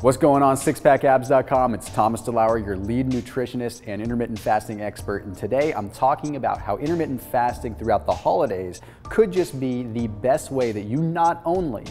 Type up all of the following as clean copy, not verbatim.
What's going on, SixPackAbs.com? It's Thomas DeLauer, your lead nutritionist and intermittent fasting expert, and today I'm talking about how intermittent fasting throughout the holidays could just be the best way that you not only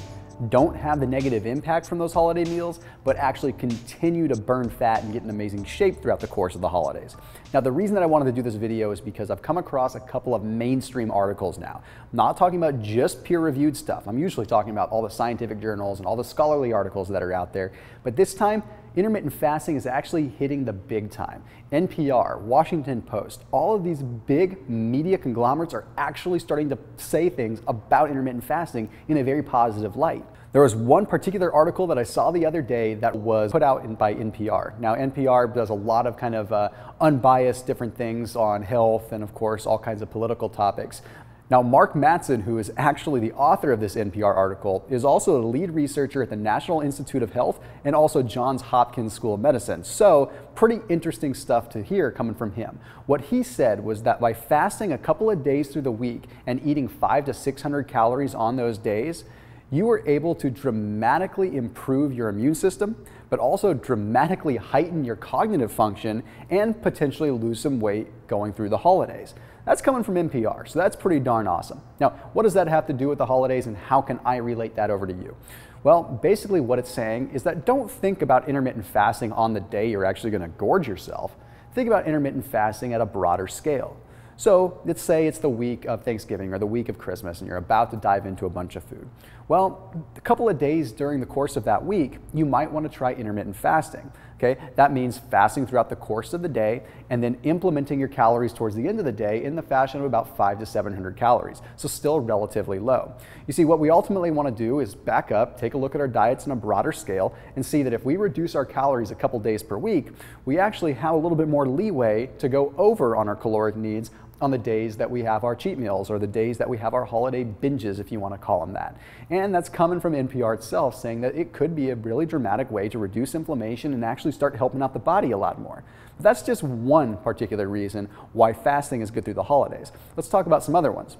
don't have the negative impact from those holiday meals, but actually continue to burn fat and get in amazing shape throughout the course of the holidays. Now, the reason that I wanted to do this video is because I've come across a couple of mainstream articles now. I'm not talking about just peer-reviewed stuff. I'm usually talking about all the scientific journals and all the scholarly articles that are out there. But this time, intermittent fasting is actually hitting the big time. NPR, Washington Post, all of these big media conglomerates are actually starting to say things about intermittent fasting in a very positive light. There was one particular article that I saw the other day that was put out by NPR. Now, NPR does a lot of kind of unbiased different things on health and, of course, all kinds of political topics. Now, Mark Mattson, who is actually the author of this NPR article, is also the lead researcher at the National Institute of Health and also Johns Hopkins School of Medicine. So, pretty interesting stuff to hear coming from him. What he said was that by fasting a couple of days through the week and eating 500 to 600 calories on those days, you were able to dramatically improve your immune system, but also dramatically heighten your cognitive function and potentially lose some weight going through the holidays. That's coming from NPR, so that's pretty darn awesome. Now, what does that have to do with the holidays and how can I relate that over to you? Well, basically what it's saying is that don't think about intermittent fasting on the day you're actually going to gorge yourself. Think about intermittent fasting at a broader scale. So let's say it's the week of Thanksgiving or the week of Christmas and you're about to dive into a bunch of food. Well, a couple of days during the course of that week, you might want to try intermittent fasting. Okay, that means fasting throughout the course of the day and then implementing your calories towards the end of the day in the fashion of about 500 to 700 calories. So still relatively low. You see, what we ultimately want to do is back up, take a look at our diets on a broader scale and see that if we reduce our calories a couple days per week, we actually have a little bit more leeway to go over on our caloric needs on the days that we have our cheat meals or the days that we have our holiday binges, if you want to call them that. And that's coming from NPR itself, saying that it could be a really dramatic way to reduce inflammation and actually start helping out the body a lot more. But that's just one particular reason why fasting is good through the holidays. Let's talk about some other ones.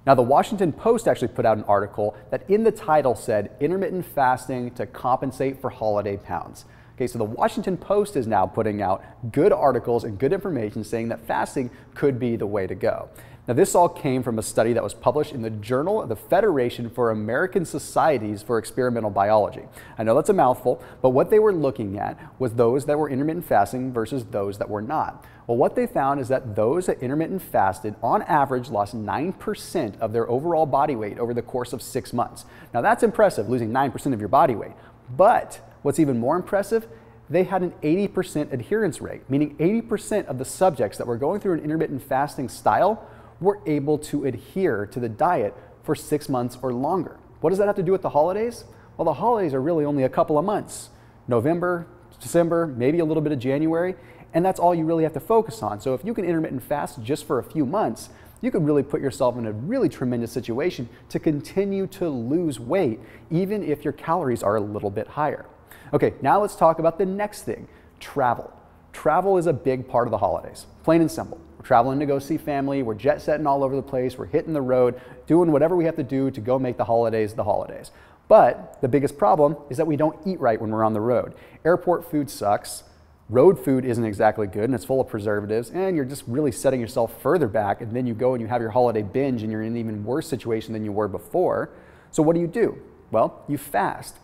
Now, the Washington Post actually put out an article that in the title said, "Intermittent fasting to compensate for holiday pounds." Okay, so the Washington Post is now putting out good articles and good information saying that fasting could be the way to go. Now, this all came from a study that was published in the Journal of the Federation for American Societies for Experimental Biology. I know that's a mouthful, but what they were looking at was those that were intermittent fasting versus those that were not. Well, what they found is that those that intermittent fasted on average lost 9% of their overall body weight over the course of 6 months. Now, that's impressive, losing 9% of your body weight, but what's even more impressive, they had an 80% adherence rate, meaning 80% of the subjects that were going through an intermittent fasting style were able to adhere to the diet for 6 months or longer. What does that have to do with the holidays? Well, the holidays are really only a couple of months. November, December, maybe a little bit of January, and that's all you really have to focus on. So if you can intermittent fast just for a few months, you could really put yourself in a really tremendous situation to continue to lose weight, even if your calories are a little bit higher. Okay, now let's talk about the next thing, travel. Travel is a big part of the holidays, plain and simple. We're traveling to go see family, we're jet setting all over the place, we're hitting the road, doing whatever we have to do to go make the holidays the holidays. But the biggest problem is that we don't eat right when we're on the road. Airport food sucks, road food isn't exactly good and it's full of preservatives, and you're just really setting yourself further back, and then you go and you have your holiday binge and you're in an even worse situation than you were before. So what do? Well, you fast.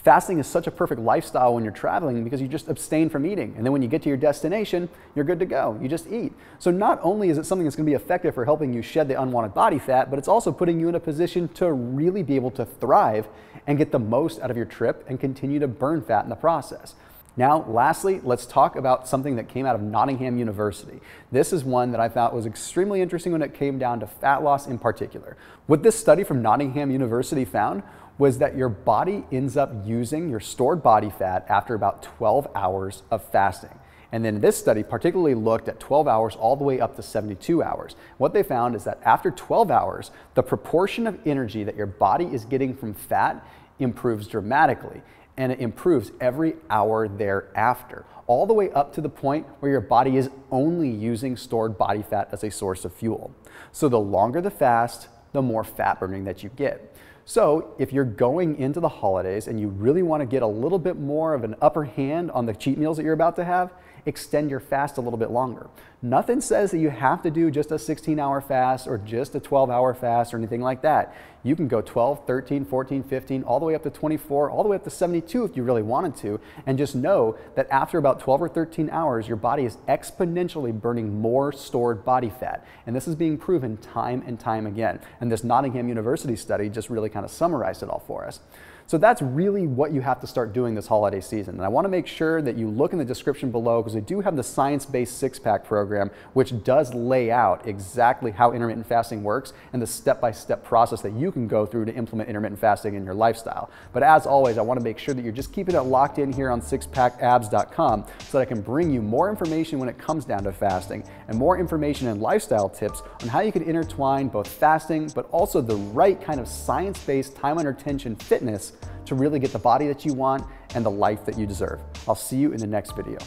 Fasting is such a perfect lifestyle when you're traveling because you just abstain from eating. And then when you get to your destination, you're good to go. You just eat. So not only is it something that's going to be effective for helping you shed the unwanted body fat, but it's also putting you in a position to really be able to thrive and get the most out of your trip and continue to burn fat in the process. Now, lastly, let's talk about something that came out of Nottingham University. This is one that I thought was extremely interesting when it came down to fat loss in particular. What this study from Nottingham University found was that your body ends up using your stored body fat after about 12 hours of fasting. And then this study particularly looked at 12 hours all the way up to 72 hours. What they found is that after 12 hours, the proportion of energy that your body is getting from fat improves dramatically. And it improves every hour thereafter, all the way up to the point where your body is only using stored body fat as a source of fuel. So the longer the fast, the more fat burning that you get. So if you're going into the holidays and you really want to get a little bit more of an upper hand on the cheat meals that you're about to have, extend your fast a little bit longer. Nothing says that you have to do just a 16-hour fast or just a 12-hour fast or anything like that. You can go 12, 13, 14, 15, all the way up to 24, all the way up to 72 if you really wanted to, and just know that after about 12 or 13 hours, your body is exponentially burning more stored body fat. And this is being proven time and time again. And this Nottingham University study just really kind of summarized it all for us. So that's really what you have to start doing this holiday season. And I want to make sure that you look in the description below, because we do have the science-based six-pack program, which does lay out exactly how intermittent fasting works and the step-by-step process that you can go through to implement intermittent fasting in your lifestyle. But as always, I want to make sure that you're just keeping it locked in here on SixPackAbs.com so that I can bring you more information when it comes down to fasting and more information and lifestyle tips on how you can intertwine both fasting but also the right kind of science-based time under tension fitness to really get the body that you want and the life that you deserve. I'll see you in the next video.